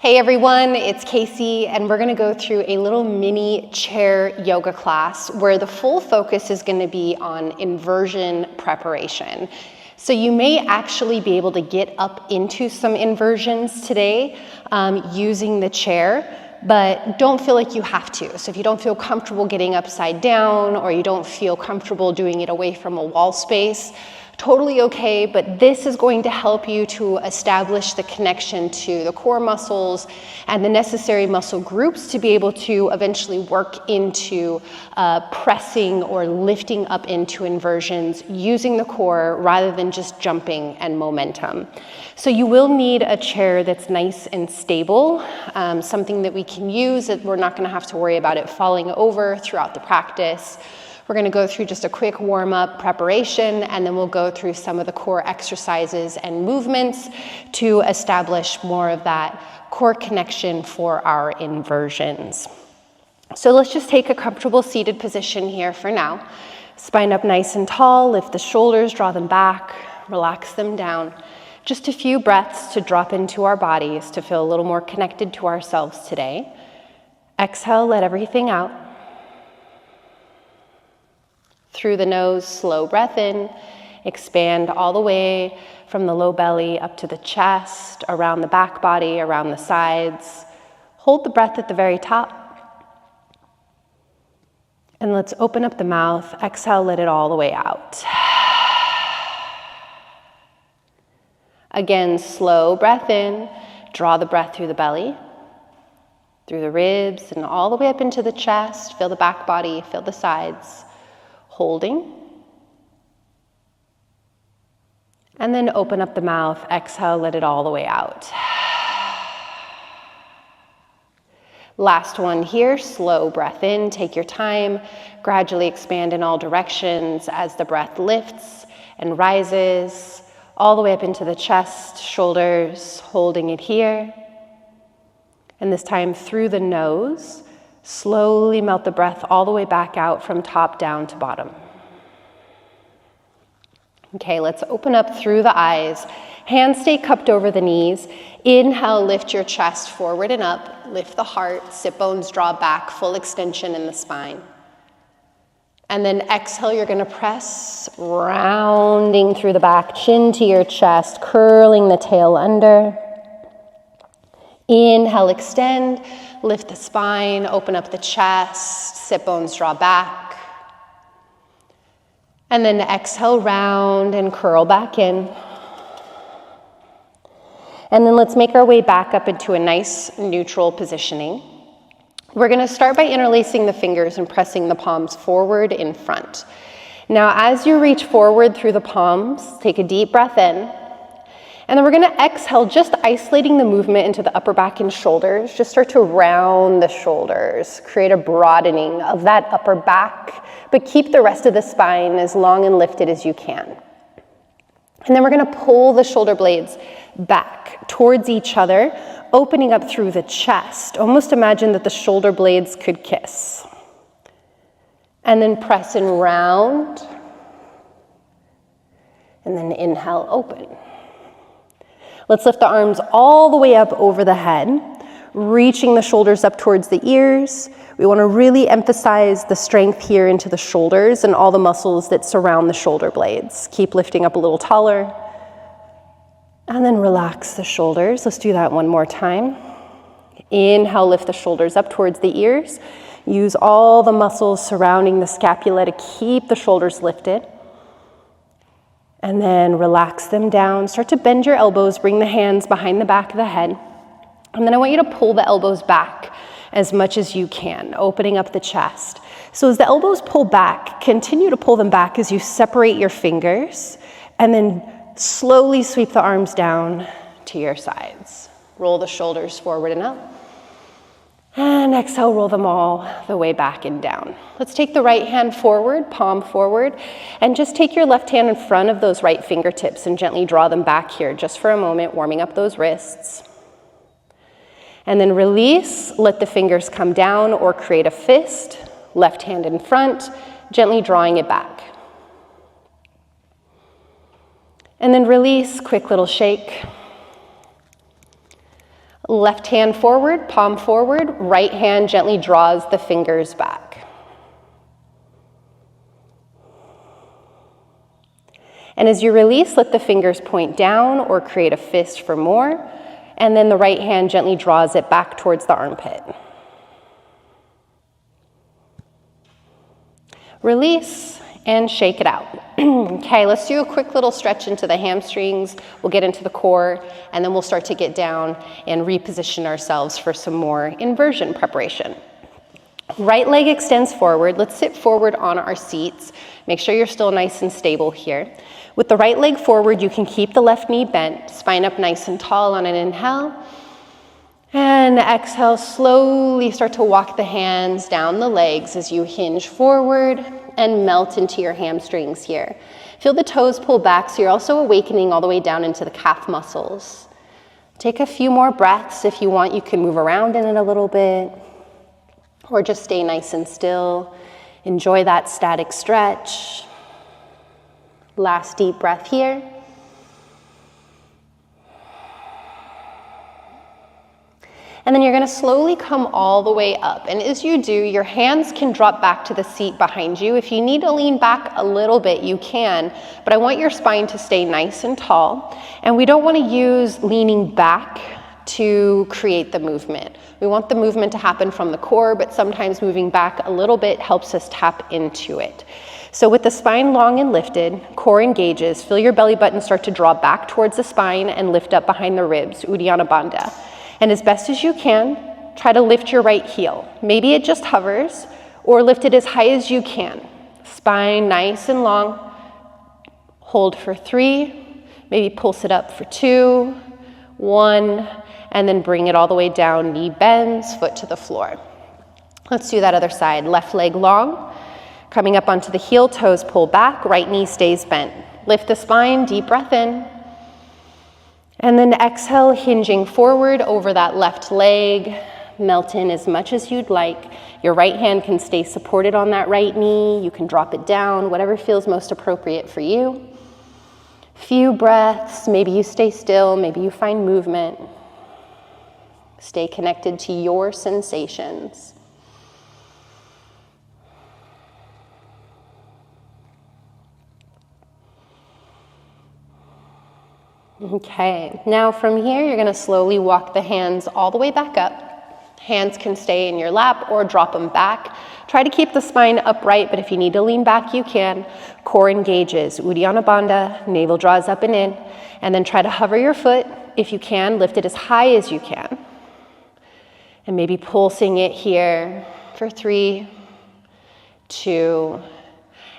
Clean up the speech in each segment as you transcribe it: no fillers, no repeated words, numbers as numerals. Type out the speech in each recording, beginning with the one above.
Hey everyone, it's Casey, and we're gonna go through a little mini chair yoga class where the full focus is gonna be on inversion preparation. So you may actually be able to get up into some inversions today using the chair, but don't feel like you have to. So if you don't feel comfortable getting upside down or you don't feel comfortable doing it away from a wall space, totally okay, but this is going to help you to establish the connection to the core muscles and the necessary muscle groups to be able to eventually work into pressing or lifting up into inversions using the core rather than just jumping and momentum. So you will need a chair that's nice and stable, something that we can use that we're not going to have to worry about it falling over throughout the practice. We're going to go through just a quick warm-up preparation, and then we'll go through some of the core exercises and movements to establish more of that core connection for our inversions. So let's just take a comfortable seated position here for now. Spine up nice and tall, lift the shoulders, draw them back, relax them down. Just a few breaths to drop into our bodies to feel a little more connected to ourselves today. Exhale, let everything out. Through the nose, slow breath in, expand all the way from the low belly up to the chest, around the back body, around the sides. Hold the breath at the very top. And let's open up the mouth. Exhale, let it all the way out. Again, slow breath in. Draw the breath through the belly, through the ribs, and all the way up into the chest. Feel the back body, feel the sides. Holding. And then open up the mouth, exhale, let it all the way out. Last one here, slow breath in, take your time, gradually expand in all directions as the breath lifts and rises all the way up into the chest, shoulders, holding it here. And this time through the nose, slowly melt the breath all the way back out from top down to bottom. Okay, let's open up through the eyes. Hands stay cupped over the knees. Inhale, lift your chest forward and up. Lift the heart, sit bones draw back, full extension in the spine. And then exhale, you're gonna press, rounding through the back, chin to your chest, curling the tail under. Inhale, extend. Lift the spine, open up the chest, sit bones draw back. And then exhale, round and curl back in. And then let's make our way back up into a nice neutral positioning. We're gonna start by interlacing the fingers and pressing the palms forward in front. Now, as you reach forward through the palms, take a deep breath in. And then we're gonna exhale, just isolating the movement into the upper back and shoulders. Just start to round the shoulders, create a broadening of that upper back, but keep the rest of the spine as long and lifted as you can. And then we're gonna pull the shoulder blades back towards each other, opening up through the chest. Almost imagine that the shoulder blades could kiss. And then press and round. And then inhale, open. Let's lift the arms all the way up over the head, reaching the shoulders up towards the ears. We want to really emphasize the strength here into the shoulders and all the muscles that surround the shoulder blades. Keep lifting up a little taller. And then relax the shoulders. Let's do that one more time. Inhale, lift the shoulders up towards the ears. Use all the muscles surrounding the scapula to keep the shoulders lifted. And then relax them down. Start to bend your elbows, bring the hands behind the back of the head. And then I want you to pull the elbows back as much as you can, opening up the chest. So as the elbows pull back, continue to pull them back as you separate your fingers, and then slowly sweep the arms down to your sides. Roll the shoulders forward and up. And exhale, roll them all the way back and down. Let's take the right hand forward, palm forward, and just take your left hand in front of those right fingertips and gently draw them back here just for a moment, warming up those wrists. And then release, let the fingers come down or create a fist, left hand in front, gently drawing it back. And then release, quick little shake. Left hand forward, palm forward, right hand gently draws the fingers back. And as you release, let the fingers point down or create a fist for more, and then the right hand gently draws it back towards the armpit. Release and shake it out. Okay, let's do a quick little stretch into the hamstrings. We'll get into the core, and then we'll start to get down and reposition ourselves for some more inversion preparation. Right leg extends forward. Let's sit forward on our seats. Make sure you're still nice and stable here. With the right leg forward, you can keep the left knee bent, spine up nice and tall on an inhale. And exhale, slowly start to walk the hands down the legs as you hinge forward and melt into your hamstrings here. Feel the toes pull back, so you're also awakening all the way down into the calf muscles. Take a few more breaths. If you want, you can move around in it a little bit, or just stay nice and still. Enjoy that static stretch. Last deep breath here. And then you're going to slowly come all the way up. And as you do, your hands can drop back to the seat behind you. If you need to lean back a little bit, you can. But I want your spine to stay nice and tall. And we don't want to use leaning back to create the movement. We want the movement to happen from the core, but sometimes moving back a little bit helps us tap into it. So with the spine long and lifted, core engages, feel your belly button start to draw back towards the spine and lift up behind the ribs, Uddiyana Bandha. And as best as you can, try to lift your right heel. Maybe it just hovers, or lift it as high as you can. Spine nice and long. Hold for 3, maybe pulse it up for 2, 1, and then bring it all the way down. Knee bends, foot to the floor. Let's do that other side. Left leg long, coming up onto the heel, toes pull back, right knee stays bent. Lift the spine, deep breath in. And then exhale, hinging forward over that left leg. Melt in as much as you'd like. Your right hand can stay supported on that right knee. You can drop it down, whatever feels most appropriate for you. Few breaths, maybe you stay still, maybe you find movement. Stay connected to your sensations. Okay, now from here, you're gonna slowly walk the hands all the way back up. Hands can stay in your lap or drop them back. Try to keep the spine upright, but if you need to lean back, you can. Core engages, Uddiyana Bandha, navel draws up and in, and then try to hover your foot. If you can, lift it as high as you can. And maybe pulsing it here for 3, 2,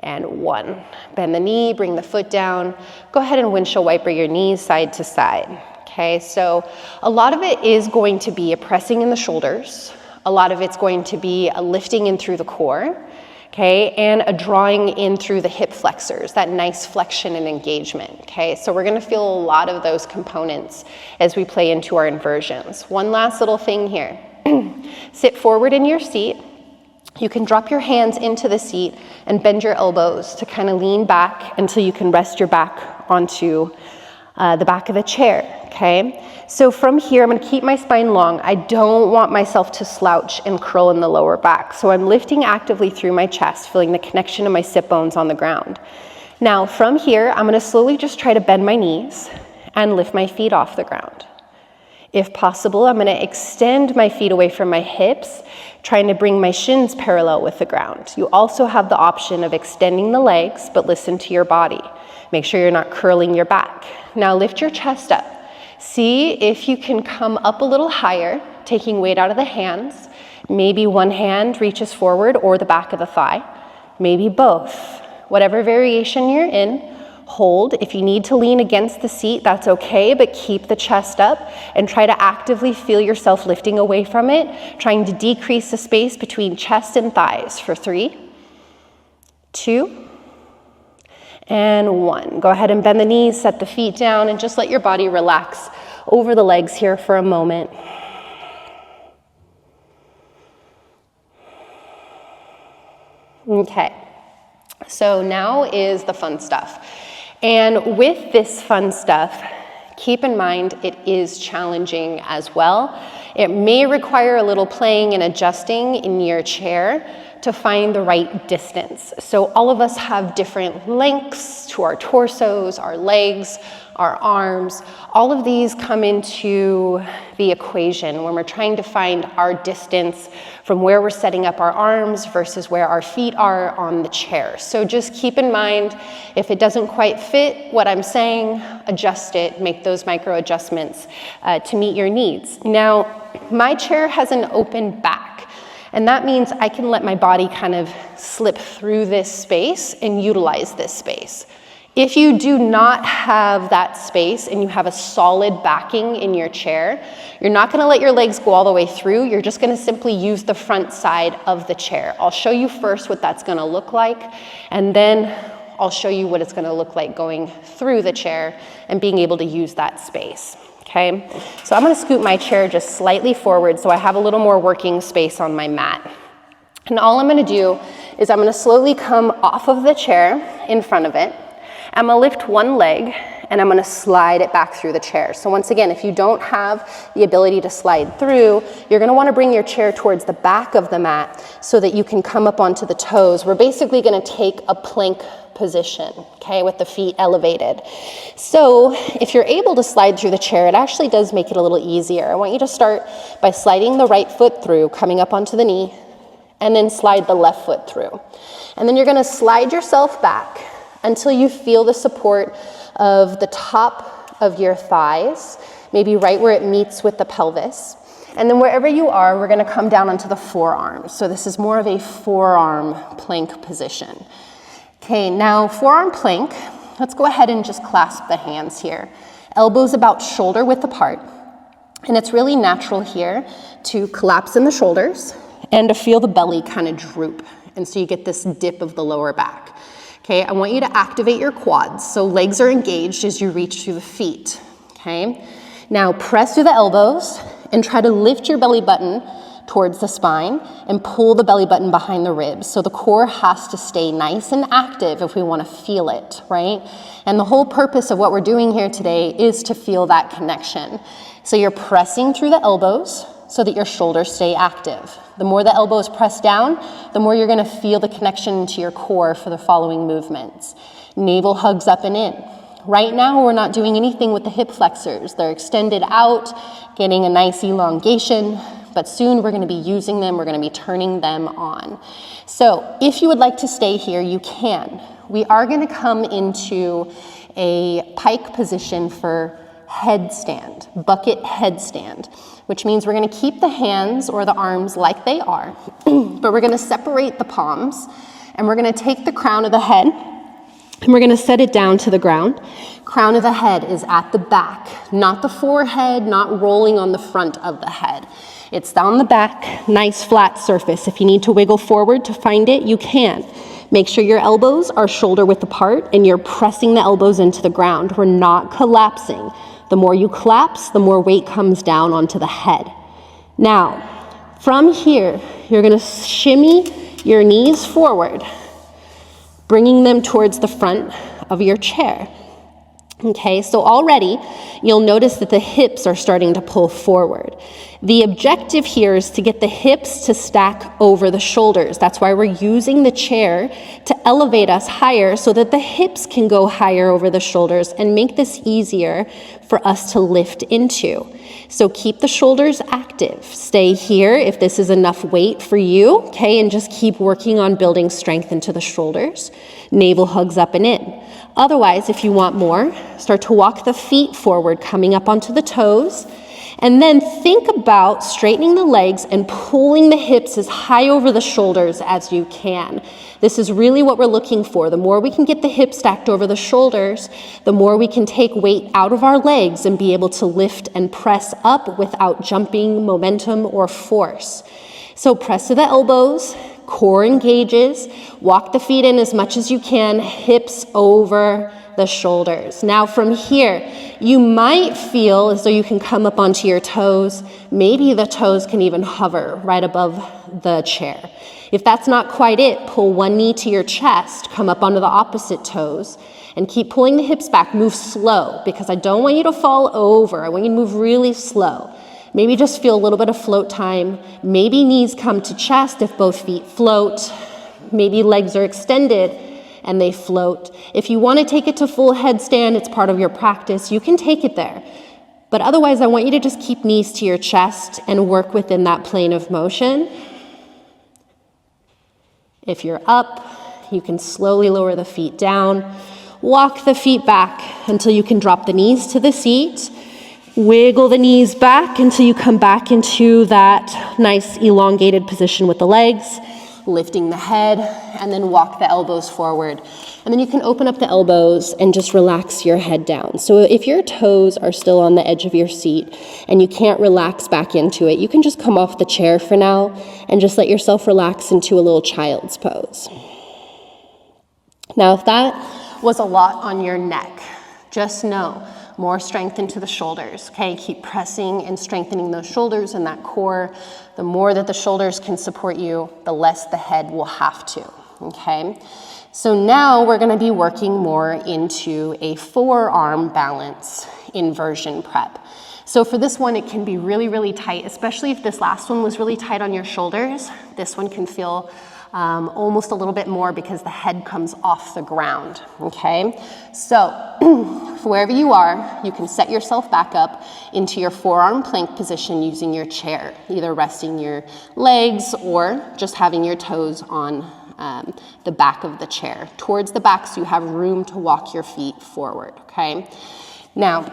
and 1. Bend the knee, bring the foot down. Go ahead and windshield wiper your knees side to side. Okay, so a lot of it is going to be a pressing in the shoulders. A lot of it's going to be a lifting in through the core, okay, and a drawing in through the hip flexors, that nice flexion and engagement, okay? So we're gonna feel a lot of those components as we play into our inversions. One last little thing here. Sit forward in your seat. You can drop your hands into the seat and bend your elbows to kind of lean back until you can rest your back onto the back of the chair, okay? So from here, I'm gonna keep my spine long. I don't want myself to slouch and curl in the lower back. So I'm lifting actively through my chest, feeling the connection of my sit bones on the ground. Now from here, I'm gonna slowly just try to bend my knees and lift my feet off the ground. If possible, I'm gonna extend my feet away from my hips, trying to bring my shins parallel with the ground. You also have the option of extending the legs, but listen to your body. Make sure you're not curling your back. Now lift your chest up. See if you can come up a little higher, taking weight out of the hands. Maybe one hand reaches forward or the back of the thigh. Maybe both. Whatever variation you're in, hold. If you need to lean against the seat, that's okay, but keep the chest up and try to actively feel yourself lifting away from it, trying to decrease the space between chest and thighs for 3, 2, and 1. Go ahead and bend the knees, set the feet down, and just let your body relax over the legs here for a moment. Okay, so now is the fun stuff. And with this fun stuff, Keep in mind, it is challenging as well. It may require a little playing and adjusting in your chair to find the right distance. So all of us have different lengths to our torsos, our legs, our arms. All of these come into the equation when we're trying to find our distance from where we're setting up our arms versus where our feet are on the chair. So just keep in mind, if it doesn't quite fit what I'm saying, adjust it, make those micro adjustments to meet your needs. Now, my chair has an open back. And that means I can let my body kind of slip through this space and utilize this space. If you do not have that space and you have a solid backing in your chair, you're not going to let your legs go all the way through. You're just going to simply use the front side of the chair. I'll show you first what that's going to look like, and then I'll show you what it's going to look like going through the chair and being able to use that space. Okay, so I'm going to scoot my chair just slightly forward so I have a little more working space on my mat. And all I'm going to do is I'm going to slowly come off of the chair in front of it. I'm going to lift one leg and I'm going to slide it back through the chair. So once again, if you don't have the ability to slide through, you're going to want to bring your chair towards the back of the mat so that you can come up onto the toes. We're basically going to take a plank position, okay, with the feet elevated. So if you're able to slide through the chair, it actually does make it a little easier. I want you to start by sliding the right foot through, coming up onto the knee, and then slide the left foot through. And then you're going to slide yourself back until you feel the support of the top of your thighs, maybe right where it meets with the pelvis. And then wherever you are, we're going to come down onto the forearms. So this is more of a forearm plank position. Okay, now forearm plank, let's go ahead and just clasp the hands here. Elbows about shoulder width apart. And it's really natural here to collapse in the shoulders and to feel the belly kind of droop. And so you get this dip of the lower back. Okay, I want you to activate your quads. So legs are engaged as you reach through the feet. Okay, now press through the elbows and try to lift your belly button towards the spine and pull the belly button behind the ribs. So the core has to stay nice and active if we want to feel it, right? And the whole purpose of what we're doing here today is to feel that connection. So you're pressing through the elbows so that your shoulders stay active. The more the elbows press down, the more you're going to feel the connection to your core for the following movements. Navel hugs up and in. Right now, we're not doing anything with the hip flexors. They're extended out, getting a nice elongation. But soon we're going to be using them, we're going to be turning them on. So if you would like to stay here, you can. We are going to come into a pike position for headstand, bucket headstand, which means we're going to keep the hands or the arms like they are, but we're going to separate the palms, and we're going to take the crown of the head, and we're going to set it down to the ground. Crown of the head is at the back, not the forehead, not rolling on the front of the head. It's down the back, nice flat surface. If you need to wiggle forward to find it, you can. Make sure your elbows are shoulder width apart and you're pressing the elbows into the ground. We're not collapsing. The more you collapse, the more weight comes down onto the head. Now, from here, you're going to shimmy your knees forward, bringing them towards the front of your chair. Okay, so already you'll notice that the hips are starting to pull forward. The objective here is to get the hips to stack over the shoulders. That's why we're using the chair to elevate us higher so that the hips can go higher over the shoulders and make this easier for us to lift into. So keep the shoulders active. Stay here if this is enough weight for you, okay, and just keep working on building strength into the shoulders. Navel hugs up and in. Otherwise, if you want more, start to walk the feet forward, coming up onto the toes, and then think about straightening the legs and pulling the hips as high over the shoulders as you can. This is really what we're looking for. The more we can get the hips stacked over the shoulders, the more we can take weight out of our legs and be able to lift and press up without jumping, momentum, or force. So press to the elbows, core engages. Walk the feet in as much as you can, hips over the shoulders. Now from here, you might feel as though you can come up onto your toes. Maybe the toes can even hover right above the chair. If that's not quite it, pull one knee to your chest, come up onto the opposite toes, and keep pulling the hips back. Move slow, because I don't want you to fall over. I want you to move really slow. Maybe just feel a little bit of float time. Maybe knees come to chest if both feet float. Maybe legs are extended and they float. If you want to take it to full headstand, it's part of your practice, you can take it there. But otherwise, I want you to just keep knees to your chest and work within that plane of motion. If you're up, you can slowly lower the feet down. Walk the feet back until you can drop the knees to the seat. Wiggle the knees back until you come back into that nice elongated position with the legs, lifting the head, and then walk the elbows forward. And then you can open up the elbows and just relax your head down. So if your toes are still on the edge of your seat and you can't relax back into it, you can just come off the chair for now and just let yourself relax into a little child's pose. Now, if that was a lot on your neck, just know, more strength into the shoulders, okay? Keep pressing and strengthening those shoulders and that core. The more that the shoulders can support you, the less the head will have to, okay? So now we're gonna be working more into a forearm balance inversion prep. So for this one, it can be really, really tight, especially if this last one was really tight on your shoulders. This one can feel almost a little bit more because the head comes off the ground, okay? So wherever you are, you can set yourself back up into your forearm plank position using your chair, either resting your legs or just having your toes on the back of the chair, towards the back so you have room to walk your feet forward, okay? Now,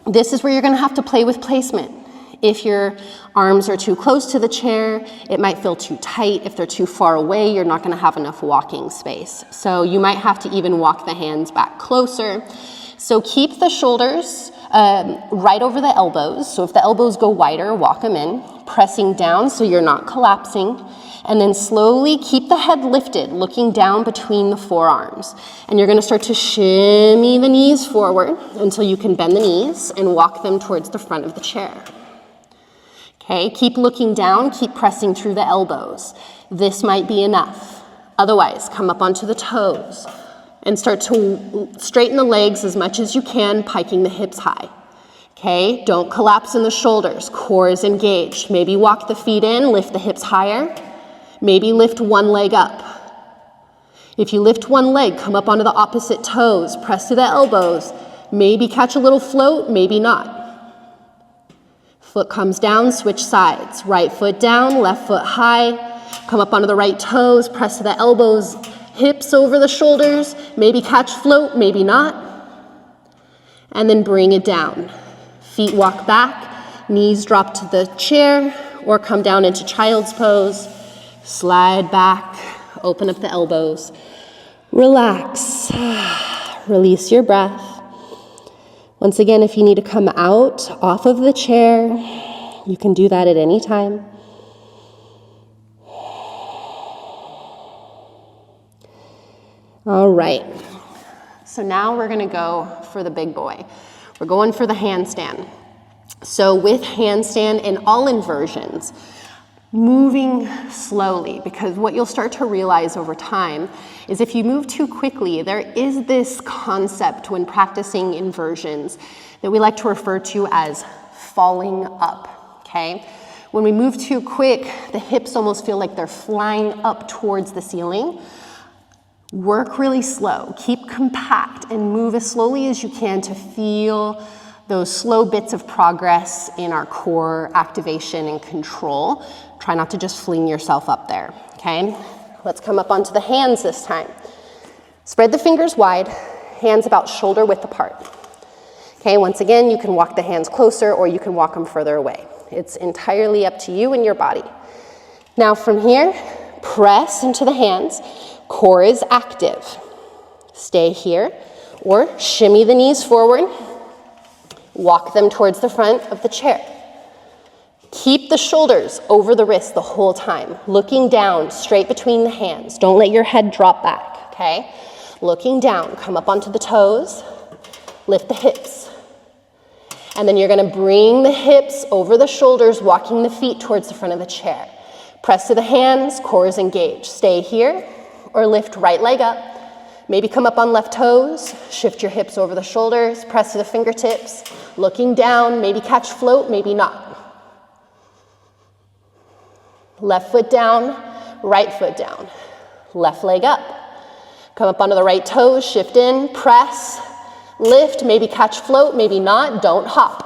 this is where you're gonna have to play with placement. If your arms are too close to the chair, it might feel too tight. If they're too far away, you're not gonna have enough walking space. So you might have to even walk the hands back closer. So keep the shoulders right over the elbows. So if the elbows go wider, walk them in, pressing down so you're not collapsing. And then slowly keep the head lifted, looking down between the forearms. And you're gonna start to shimmy the knees forward until you can bend the knees and walk them towards the front of the chair. Okay, keep looking down, keep pressing through the elbows. This might be enough. Otherwise, come up onto the toes and start to straighten the legs as much as you can, piking the hips high. Okay, don't collapse in the shoulders, core is engaged. Maybe walk the feet in, lift the hips higher. Maybe lift one leg up. If you lift one leg, come up onto the opposite toes, press to the elbows. Maybe catch a little float, maybe not. Foot comes down, switch sides. Right foot down, left foot high. Come up onto the right toes, press to the elbows, hips over the shoulders. Maybe catch float, maybe not. And then bring it down. Feet walk back, knees drop to the chair or come down into child's pose. Slide back, open up the elbows. Relax, release your breath. Once again, if you need to come out off of the chair, you can do that at any time. All right, so now we're gonna go for the big boy. We're going for the handstand. So with handstand and all inversions, moving slowly, because what you'll start to realize over time is if you move too quickly, there is this concept when practicing inversions that we like to refer to as falling up, okay? When we move too quick, the hips almost feel like they're flying up towards the ceiling. Work really slow, keep compact, and move as slowly as you can to feel those slow bits of progress in our core activation and control. Try not to just fling yourself up there, okay? Let's come up onto the hands this time. Spread the fingers wide, hands about shoulder width apart. Okay, once again, you can walk the hands closer or you can walk them further away. It's entirely up to you and your body. Now from here, press into the hands. Core is active. Stay here or shimmy the knees forward. Walk them towards the front of the chair. Keep the shoulders over the wrist the whole time, looking down straight between the hands. Don't let your head drop back, okay? Looking down, come up onto the toes, lift the hips. And then you're gonna bring the hips over the shoulders, walking the feet towards the front of the chair. Press to the hands, core is engaged. Stay here or lift right leg up. Maybe come up on left toes, shift your hips over the shoulders, press to the fingertips, looking down, maybe catch float, maybe not. Left foot down, right foot down. Left leg up. Come up onto the right toes, shift in, press, lift, maybe catch float, maybe not, don't hop.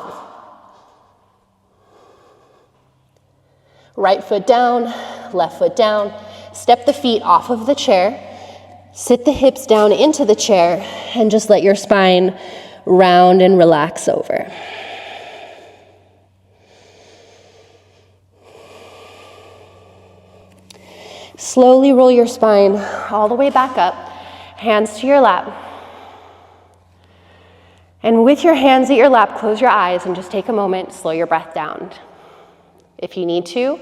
Right foot down, left foot down. Step the feet off of the chair. Sit the hips down into the chair and just let your spine round and relax over. Slowly roll your spine all the way back up, hands to your lap. And with your hands at your lap, close your eyes and just take a moment, slow your breath down. If you need to,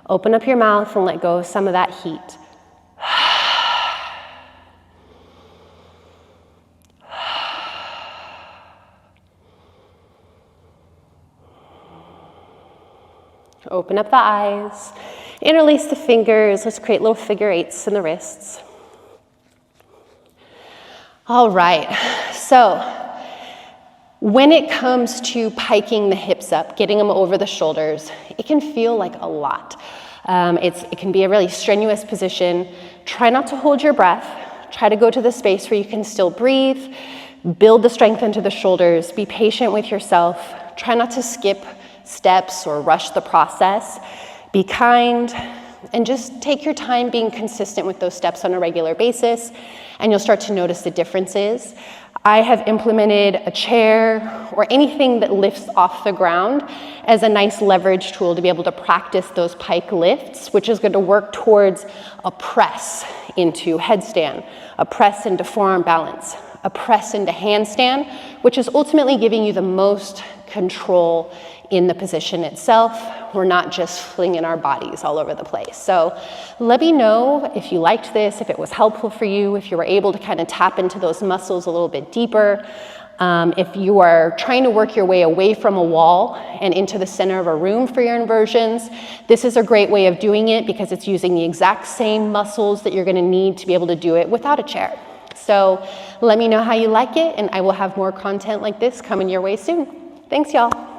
open up your mouth and let go of some of that heat. Open up the eyes, interlace the fingers. Let's create little figure eights in the wrists. All right, so when it comes to piking the hips up, getting them over the shoulders, it can feel like a lot. It can be a really strenuous position. Try not to hold your breath. Try to go to the space where you can still breathe. Build the strength into the shoulders. Be patient with yourself. Try not to skip steps or rush the process. Be kind and just take your time being consistent with those steps on a regular basis, and you'll start to notice the differences. I have implemented a chair or anything that lifts off the ground as a nice leverage tool to be able to practice those pike lifts, which is going to work towards a press into headstand, a press into forearm balance, a press into handstand, which is ultimately giving you the most control in the position itself. We're not just flinging our bodies all over the place. So let me know if you liked this, if it was helpful for you, if you were able to kind of tap into those muscles a little bit deeper. If you are trying to work your way away from a wall and into the center of a room for your inversions, this is a great way of doing it because it's using the exact same muscles that you're going to need to be able to do it without a chair. So let me know how you like it, and I will have more content like this coming your way soon. Thanks, y'all.